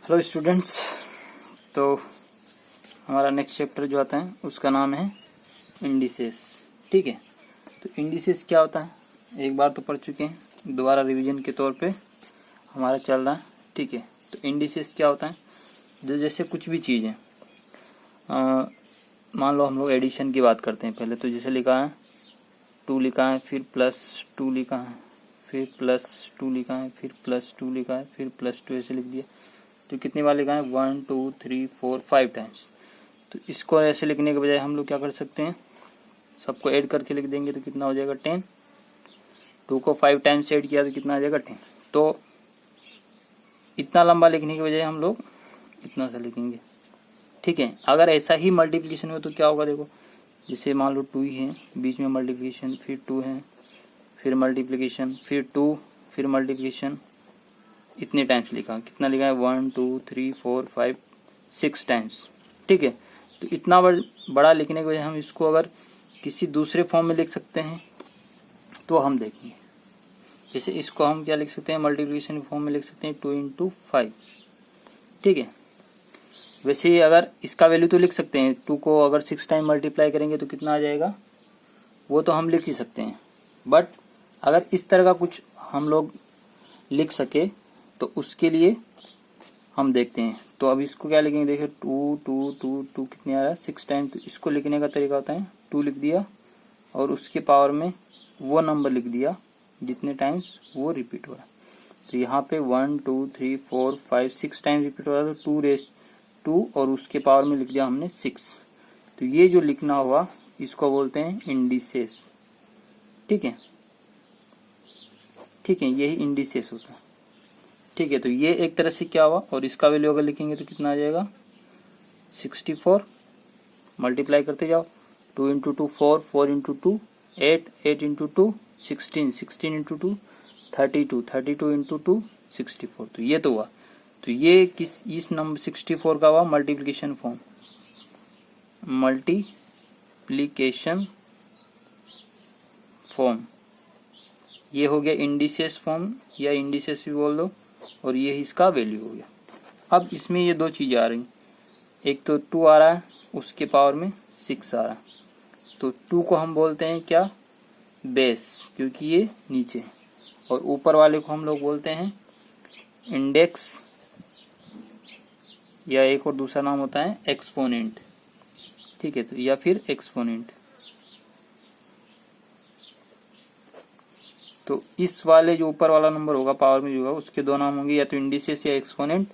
Hello students. तो हमारा next chapter जो आता है उसका नाम है इंडिसेस। ठीक है, तो इंडिसेस क्या होता है एक बार तो पढ़ चुके हैं, दोबारा रिवीजन के तौर पे हमारा चल रहा है। ठीक है, तो इंडिसेस क्या होता है, जो जैसे कुछ भी चीज़ है, मान लो हम लोग एडिशन की बात करते हैं। पहले तो जैसे लिखा है 2 लिखा है, फिर +2 लिखा है, फिर +2 लिखा है, फिर +2 लिखा है, फिर +2 ऐसे लिख दिया। तो कितनी बार लिखा है 1 2 3 4 5 टाइम्स। तो इसको ऐसे लिखने के बजाय हम लोग क्या कर सकते हैं, सबको ऐड करके लिख देंगे। तो कितना हो जाएगा 10। 2 को 5 टाइम्स ऐड किया तो कितना आ जाएगा 10। तो इतना लंबा लिखने के बजाय हम लोग इतना सा लिखेंगे। ठीक है, अगर ऐसा ही मल्टीप्लिकेशन हो तो क्या होगा, देखो जैसे मान लो 2 ही है, बीच में मल्टीप्लिकेशन, फिर 2 है, फिर मल्टीप्लिकेशन, फिर 2, फिर मल्टीप्लिकेशन, इतने टाइम्स लिखा। कितना लिखा है 1 2 3 4 5 6 टाइम्स। ठीक है, तो इतना बड़ा लिखने के वजह हम इसको अगर किसी दूसरे फॉर्म में लिख सकते हैं तो हम देखेंगे। जैसे इसको हम क्या लिख सकते हैं, मल्टीप्लिकेशन फॉर्म में लिख सकते हैं 2 × 5। ठीक है, वैसे ही अगर इसका वैल्यू तो लिख सकते हैं, 2 को अगर 6 टाइम मल्टीप्लाई करेंगे तो कितना आ जाएगा, वो तो हम लिख ही सकते हैं। बट अगर इस तरह का कुछ हम लोग लिख सके तो उसके लिए हम देखते हैं। तो अब इसको क्या लिखेंगे, देखिए 2 2 2 2 कितने आ रहा है 6 टाइम। तो इसको लिखने का तरीका होता है 2 लिख दिया और उसके पावर में वो नंबर लिख दिया जितने टाइम्स वो रिपीट हो रहा है। तो यहाँ पे 1 2 3 4 5 6 टाइम रिपीट हो रहा है, तो 2 और उसके पावर में लिख दिया हमने 6। तो ये जो लिखना हुआ इसको बोलते हैं इंडिसेस। ठीक है, ठीक है, यही इंडिसेस होता है। ठीक है, तो ये एक तरह से क्या हुआ, और इसका वैल्यू अगर लिखेंगे तो कितना आ जाएगा 64। मल्टीप्लाई करते जाओ, 2 × 2 4, 4 × 2 8, 8 × 2 16, 16 × 2 32, 32 × 2 64। तो ये तो हुआ। तो ये इस नंबर 64 का हुआ मल्टीप्लिकेशन फॉर्म, मल्टीप्लिकेशन फॉर्म। ये हो गया इंडिसेस फॉर्म या इंडिसेस भी बोल दो, और ये इसका वैल्यू हो गया। अब इसमें ये दो चीजें आ रही, एक तो 2 आ रहा है, उसके पावर में 6 आ रहा है। तो 2 को हम बोलते हैं क्या, बेस, क्योंकि ये नीचे है, और ऊपर वाले को हम लोग बोलते हैं इंडेक्स, या एक और दूसरा नाम होता है एक्सपोनेंट। ठीक है, तो या फिर एक्सपोनेंट। तो इस वाले जो ऊपर वाला नंबर होगा पावर में जो होगा उसके दो नाम होंगे, या तो इंडिसेस या एक्सपोनेंट,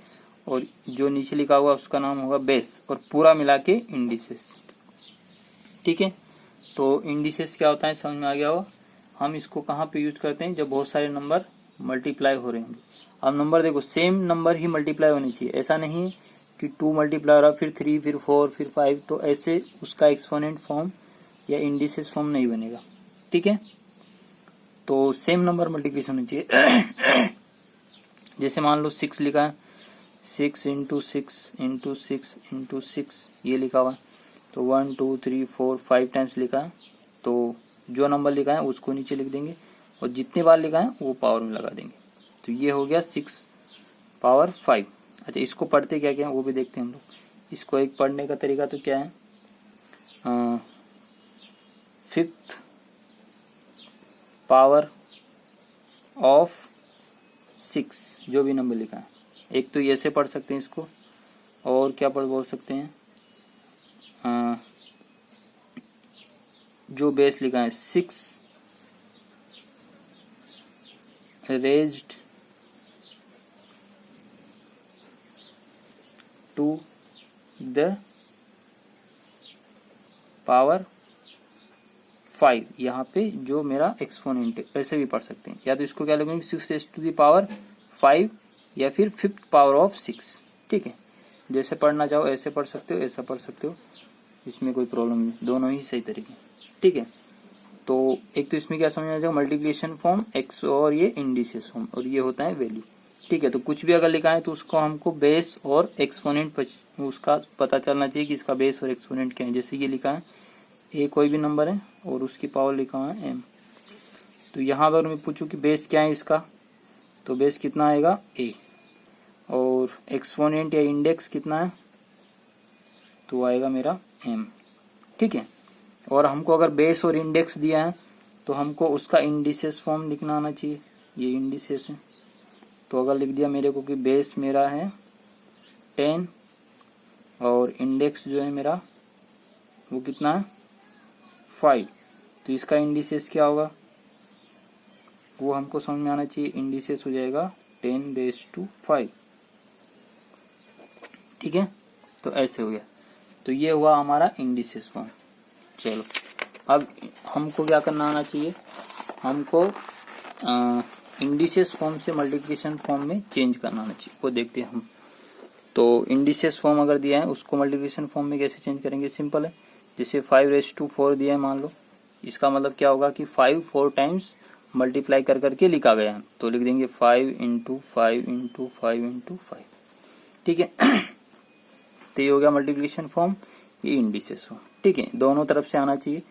और जो नीचे लिखा हुआ उसका नाम होगा बेस, और पूरा मिला के इंडिसेस। ठीक है, तो इंडिसेस क्या होता है समझ में आ गया हो। हम इसको कहाँ पे यूज करते हैं, जब बहुत सारे नंबर मल्टीप्लाई हो रहे होंगे। अब नंबर देखो सेम नंबर ही मल्टीप्लाई होनी चाहिए, ऐसा नहीं कि 2 मल्टीप्लाई हो रहा फिर 3 फिर 4 फिर 5, तो ऐसे उसका एक्सपोनेंट फॉर्म या इंडिसेस फॉर्म नहीं बनेगा। ठीक है, तो सेम नंबर मल्टीप्लिकेशन होनी चाहिए। जैसे मान लो 6 लिखा है, 6 × 6 × 6 × 6 ये लिखा हुआ है। तो 1 2 3 4 5 टाइम्स लिखा है, तो जो नंबर लिखा है उसको नीचे लिख देंगे, और जितने बार लिखा है वो पावर में लगा देंगे। तो ये हो गया 6 पावर 5। अच्छा, इसको पढ़ते क्या क्या है वो भी देखते हैं हम लोग। इसको एक पढ़ने का तरीका तो क्या है, 5th पावर ऑफ 6, जो भी नंबर लिखा है। एक तो ऐसे पढ़ सकते हैं इसको, और क्या बोल सकते हैं, जो बेस लिखा है 6 रेज्ड टू द पावर 5, यहाँ पे जो मेरा एक्सपोनेंट है, ऐसे भी पढ़ सकते हैं। या तो इसको क्या लिखेंगे 6 रेज्ड टू द पावर 5, या फिर 5th पावर ऑफ 6। ठीक है, जैसे पढ़ना चाहो ऐसे पढ़ सकते हो, ऐसा पढ़ सकते हो, इसमें कोई प्रॉब्लम नहीं, दोनों ही सही तरीके। ठीक है, तो एक तो इसमें क्या समझ आ जाएगा, मल्टीप्लिकेशन फॉर्म एक्स, और ये इंडिसेस फॉर्म, और ये होता है वैल्यू। ठीक है, तो कुछ भी अगर लिखा है तो उसको हमको बेस और एक्सपोनेंट उसका पता चलना चाहिए कि इसका बेस और एक्सपोनेंट क्या है। जैसे ये लिखा है ए कोई भी नंबर है और उसकी पावर लिखा हुआ है एम। तो यहाँ अगर मैं पूछूं कि बेस क्या है इसका, तो बेस कितना आएगा ए, और एक्सपोनेंट या इंडेक्स कितना है, तो आएगा मेरा m। ठीक है, और हमको अगर बेस और इंडेक्स दिया है तो हमको उसका इंडिसेस फॉर्म लिखना आना चाहिए। ये इंडिसेस है, तो अगर लिख दिया मेरे को कि बेस मेरा है 10 और इंडेक्स जो है मेरा वो कितना है 5, तो इसका इंडिसेस क्या होगा वो हमको समझ में आना चाहिए। इंडिसेस हो जाएगा 10⁵। ठीक है, तो ऐसे हो गया। तो ये हुआ हमारा इंडिसेस फॉर्म। चलो अब हमको क्या करना आना चाहिए, हमको इंडिसेस फॉर्म से मल्टीप्लिकेशन फॉर्म में चेंज करना आना चाहिए, वो देखते हैं हम। तो इंडिसेस फॉर्म अगर दिया है उसको मल्टीप्लिकेशन फॉर्म में कैसे चेंज करेंगे, सिंपल है। जैसे 5⁴ दिया है मान लो, इसका मतलब क्या होगा कि 5 4 टाइम्स मल्टीप्लाई कर करके लिखा गया है, तो लिख देंगे 5 × 5 × 5 × 5। ठीक है, तो ये हो गया मल्टीप्लिकेशन फॉर्म, ये इंडिसेस फॉर्म। ठीक है, दोनों तरफ से आना चाहिए,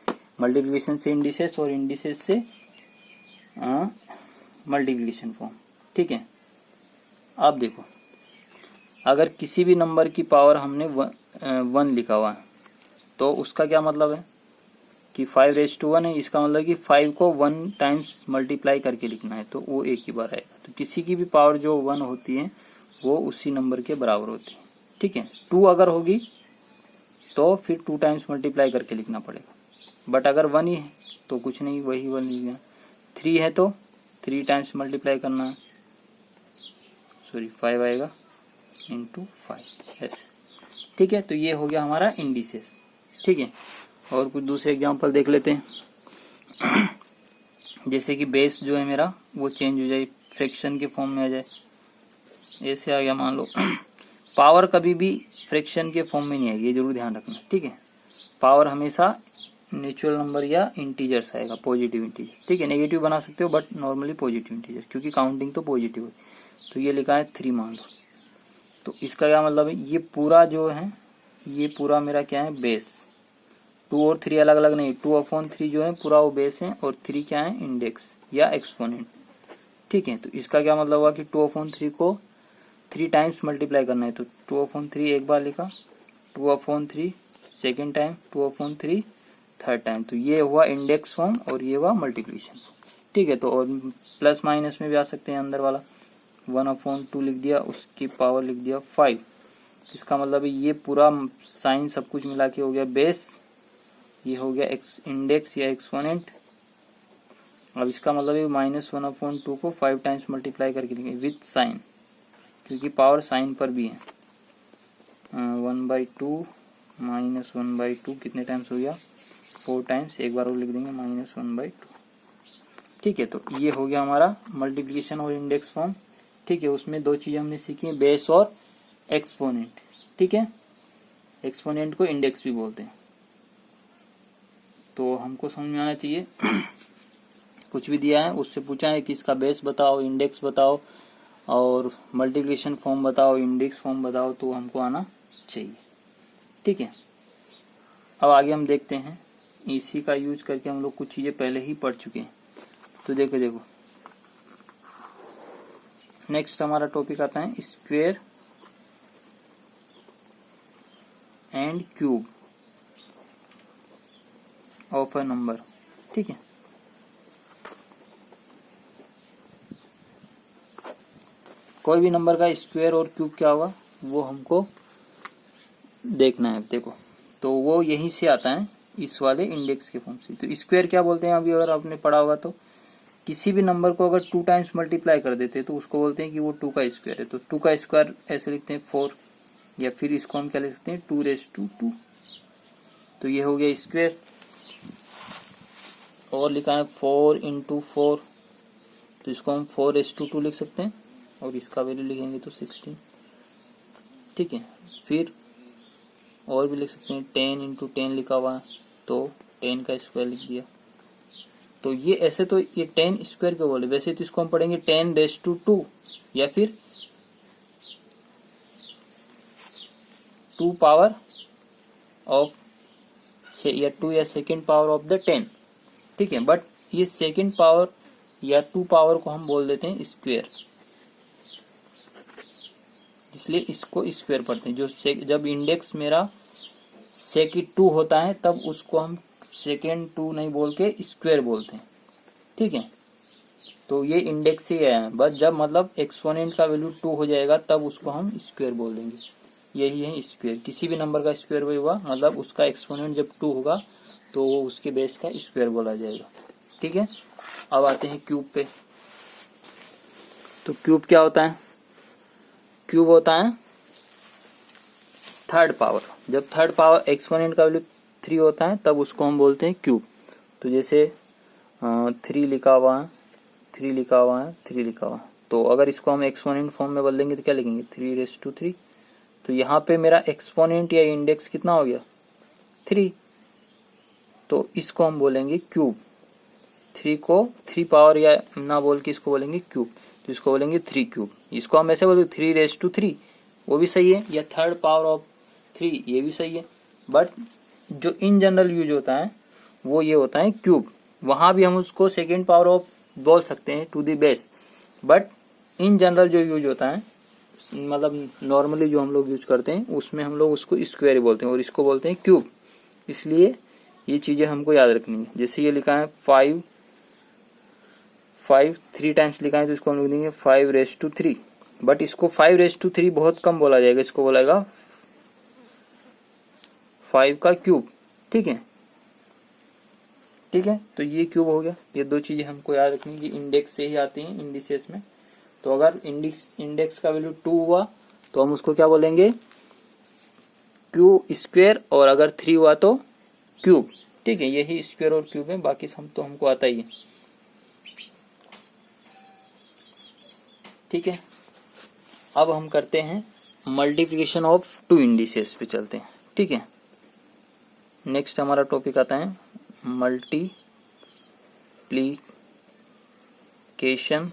मल्टीप्लिकेशन से इंडिसेस और इंडिसेस से मल्टीप्लिकेशन फॉर्म। ठीक है, अब देखो अगर किसी भी नंबर की पावर हमने 1 लिखा हुआ है तो उसका क्या मतलब है कि 5⁻1 है, इसका मतलब कि 5 को 1 टाइम्स मल्टीप्लाई करके लिखना है, तो वो एक ही बार आएगा। तो किसी की भी पावर जो 1 होती है वो उसी नंबर के बराबर होती है। ठीक है, 2 अगर होगी तो फिर 2 टाइम्स मल्टीप्लाई करके लिखना पड़ेगा, बट अगर 1 ही है तो कुछ नहीं, वही 1 लिखना। 3 है तो 3 टाइम्स मल्टीप्लाई करना है, सॉरी 5 आएगा × 5 ऐसे। ठीक है, तो ये हो गया हमारा इंडिसेस। ठीक है, और कुछ दूसरे एग्जांपल देख लेते हैं। जैसे कि बेस जो है मेरा वो चेंज हो जाए, फ्रैक्शन के फॉर्म में आ जाए, ऐसे आ गया मान लो। पावर कभी भी फ्रैक्शन के फॉर्म में नहीं आएगी, ये जरूर ध्यान रखना। ठीक है, पावर हमेशा नेचुरल नंबर या इंटीजर्स आएगा, पॉजिटिव इंटीजर। ठीक है, नेगेटिव बना सकते हो बट नॉर्मली पॉजिटिव इंटीजर, क्योंकि काउंटिंग तो पॉजिटिव है। तो ये लिखा है 3 मान लो, तो इसका क्या मतलब है, ये पूरा जो है ये पूरा मेरा क्या है बेस। 2 और 3 अलग अलग नहीं, 2/3 जो है पूरा वो बेस है, और 3 क्या है इंडेक्स या एक्सपोनेंट। ठीक है, तो इसका क्या मतलब हुआ कि 2/3 को 3 टाइम्स मल्टीप्लाई करना है, तो 2/3 एक बार लिखा, 2/3 सेकेंड टाइम, 2/3 थर्ड टाइम, तो ये हुआ इंडेक्स फॉर्म और ये हुआ मल्टीप्लिकेशन। ठीक है, तो और प्लस माइनस में भी आ सकते हैं, अंदर वाला 1/2 लिख दिया, उसकी पावर लिख दिया 5। इसका मतलब ये पूरा साइन सब कुछ मिला के हो गया बेस, ये हो गया इंडेक्स या एक्सपोनेंट। अब इसका मतलब है -1/2 को 5 टाइम्स मल्टीप्लाई करके लिखेंगे विथ साइन, क्योंकि पावर साइन पर भी है। 1/2 -1/2 कितने टाइम्स हो गया 4 टाइम्स, एक बार और लिख देंगे -1/2। ठीक है, तो ये हो गया हमारा मल्टीप्लिकेशन और इंडेक्स फॉर्म। ठीक है, उसमें 2 चीजें हमने सीखी, बेस और एक्सपोनेंट। ठीक है, एक्सपोनेंट को इंडेक्स भी बोलते हैं, तो हमको समझ में आना चाहिए। कुछ भी दिया है उससे पूछा है कि इसका बेस बताओ, इंडेक्स बताओ और मल्टीप्लिकेशन फॉर्म बताओ, इंडेक्स फॉर्म बताओ, तो हमको आना चाहिए। ठीक है, अब आगे हम देखते हैं, इसी का यूज करके हम लोग कुछ चीजें पहले ही पढ़ चुके हैं। तो देखो नेक्स्ट हमारा टॉपिक आता है square and cube of a number. ठीक है, कोई भी नंबर का स्क्वायर और क्यूब क्या होगा वो हमको देखना है। देखो, तो वो यहीं से आता है, इस वाले इंडेक्स के फॉर्म से। तो स्क्वायर क्या बोलते हैं, अभी अगर आपने पढ़ा होगा तो किसी भी नंबर को अगर 2 टाइम्स मल्टीप्लाई कर देते हैं तो उसको बोलते हैं कि वो 2 का स्क्वायर है। तो 2 का स्क्वायर ऐसे लिखते हैं 4, या फिर इसको हम क्या लिख सकते हैं 2⁻²। तो ये हो गया स्क्वायर। और लिखा है 4 × 4, तो इसको हम 4⁻² लिख सकते हैं, और इसका वैल्यू लिखेंगे तो 16। ठीक है, फिर और भी लिख सकते हैं 10 × 10 लिखा हुआ है, तो 10 का स्क्वायर लिख दिया। तो ये ऐसे तो ये 10 स्क्वायर क्यों बोले, वैसे तो इसको हम पढ़ेंगे 10⁻², या फिर 2 पावर ऑफ से, या 2 या सेकेंड पावर ऑफ द 10। ठीक है, बट ये सेकेंड पावर या 2 पावर को हम बोल देते हैं स्क्वायर। इसलिए इसको स्क्वायर पढ़ते हैं। जब इंडेक्स मेरा सेकंड 2 होता है तब उसको हम सेकंड 2 नहीं बोल के स्क्वायर बोलते हैं, ठीक है। तो ये इंडेक्स ही है, बस जब मतलब एक्सपोनेंट का वैल्यू 2 हो जाएगा तब उसको हम स्क्वायर बोल देंगे। यही है स्क्वायर, किसी भी नंबर का स्क्वायर हुआ मतलब उसका एक्सपोनेंट जब 2 होगा तो वो उसके बेस का स्क्वायर बोला जाएगा, ठीक है। अब आते हैं क्यूब पे। तो क्यूब क्या होता है? क्यूब होता है थर्ड पावर। जब थर्ड पावर एक्सपोनेंट का वैल्यू 3 होता है तब उसको हम बोलते हैं क्यूब। तो जैसे 3 लिखा हुआ है, 3 लिखा हुआ है, 3 लिखा हुआ है, तो अगर इसको हम एक्सपोनेंट फॉर्म में बदलेंगे तो क्या लिखेंगे? 3⁻3। तो यहाँ पे मेरा एक्सपोनेंट या इंडेक्स कितना हो गया? 3। तो इसको हम बोलेंगे क्यूब। 3 को 3 पावर या ना बोल के इसको बोलेंगे क्यूब, तो इसको बोलेंगे 3 क्यूब। इसको हम ऐसे बोलते 3⁻3, वो भी सही है, या थर्ड पावर ऑफ 3, ये भी सही है। बट जो इन जनरल यूज होता है वो ये होता है क्यूब। वहां भी हम उसको सेकेंड पावर ऑफ बोल सकते हैं, to the base, but in general जो यूज होता है मतलब नॉर्मली जो हम लोग यूज करते हैं उसमें हम लोग उसको स्क्वायर बोलते हैं और इसको बोलते हैं क्यूब। इसलिए ये चीजें हमको याद रखनी है। जैसे ये लिखा है 5 3 टाइम्स लिखा है तो इसको हम लिख देंगे 5⁻3। बट इसको 5⁻3 बहुत कम बोला जाएगा, इसको बोलेगा 5 का क्यूब, ठीक है, ठीक है। तो ये क्यूब हो गया। ये दो चीजें हमको याद रखनी है, इंडेक्स से ही आती हैं इंडिसेस में। तो अगर इंडेक्स का वैल्यू 2 हुआ तो हम उसको क्या बोलेंगे? क्यू स्क्वायर, और अगर 3 हुआ तो क्यूब, ठीक है। यही स्क्वायर और क्यूब है, बाकी सब तो हमको आता ही है, ठीक है। अब हम करते हैं मल्टीप्लिकेशन ऑफ 2 इंडिसेस पे चलते हैं, ठीक है। नेक्स्ट हमारा टॉपिक आता है multiplication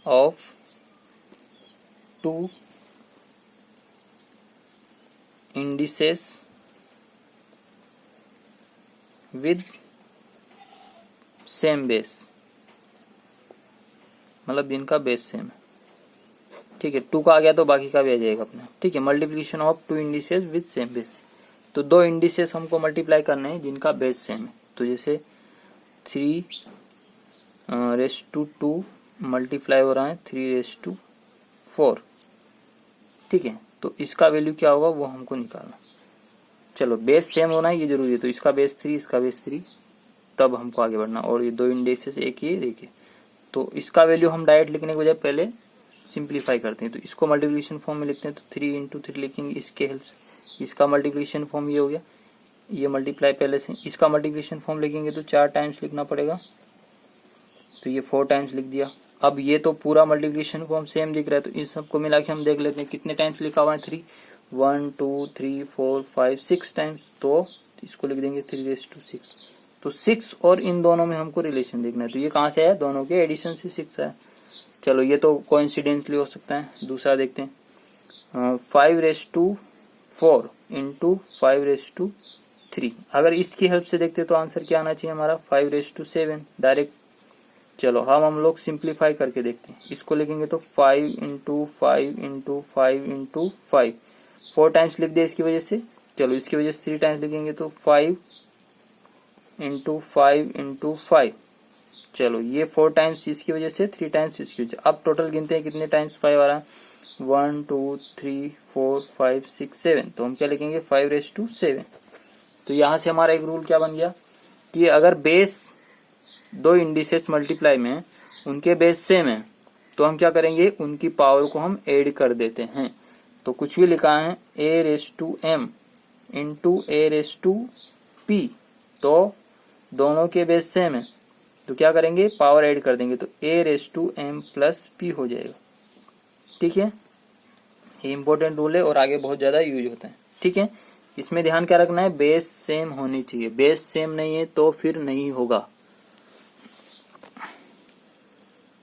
of 2 indices with same base, मतलब जिनका बेस सेम है, ठीक है। 2 का आ गया तो बाकी का भी आ जाएगा अपना, ठीक है। Multiplication of 2 indices with same base. तो 2 इंडिसेस हमको मल्टीप्लाई करने हैं जिनका बेस सेम है। तो जैसे 3⁻2 मल्टीप्लाई हो रहा है 3⁻4, ठीक है। तो इसका वैल्यू क्या होगा वो हमको निकालना। चलो बेस सेम होना है ये जरूरी है, तो इसका बेस 3, इसका बेस 3, तब हमको आगे बढ़ना। और ये 2 इंडिसेस एक ही देखिए, तो इसका वैल्यू हम डायरेक्ट लिखने के बजाय पहले सिंप्लीफाई करते हैं। तो इसको मल्टीप्लिकेशन फॉर्म में लिखते हैं, तो 3 × 3 लिखेंगे इसके हेल्प से। इसका मल्टीप्लिकेशन फॉर्म ये हो गया, ये मल्टीप्लाई पहले से। इसका मल्टीप्लिकेशन फॉर्म लिखेंगे तो 4 टाइम्स लिखना पड़ेगा, तो ये 4 टाइम्स लिख दिया। अब ये तो पूरा मल्टीप्लिकेशन फॉर्म सेम दिख रहा है, तो इन सबको मिला के हम देख लेते हैं कितने टाइम्स लिखा हुआ है। 3 1 2 3 4 5 6 टाइम्स, तो इसको लिख देंगे 3⁻6। तो 6 और इन दोनों में हमको रिलेशन देखना है। तो ये कहाँ से आया? दोनों के एडिशन से 6 आया। चलो ये तो कोइंसिडेंटली हो सकता है। दूसरा देखते हैं 5⁻4 इंटू 5⁻3। अगर इसकी हेल्प से देखते तो आंसर क्या आना चाहिए हमारा? 5⁻7 डायरेक्ट। चलो हम लोग सिंप्लीफाई करके देखते हैं। इसको लिखेंगे तो 5 × 5 × 5 × 5, 4 टाइम्स लिख दिया इसकी वजह से। चलो इसकी वजह से 3 टाइम्स लिखेंगे तो 5 × 5 × 5। चलो ये 4 टाइम्स इसकी वजह से, 3 टाइम्स इसकी वजह से। अब टोटल गिनते हैं कितने टाइम्स 5 आ रहा है। 1 2 3 4 5 6 7। तो हम क्या लिखेंगे? 5⁻7। तो यहाँ से हमारा एक रूल क्या बन गया कि अगर बेस 2 इंडिसेस मल्टीप्लाई में उनके बेस सेम है तो हम क्या करेंगे? उनकी पावर को हम ऐड कर देते हैं। तो कुछ भी लिखा है a⁻m इंटू a⁻p, तो दोनों के बेस सेम है तो क्या करेंगे? पावर ऐड कर देंगे, तो a⁻m + p हो जाएगा, ठीक है। ये इंपॉर्टेंट रूल है और आगे बहुत ज्यादा यूज होता है, ठीक है। इसमें ध्यान क्या रखना है? बेस सेम होनी चाहिए। बेस सेम नहीं है तो फिर नहीं होगा।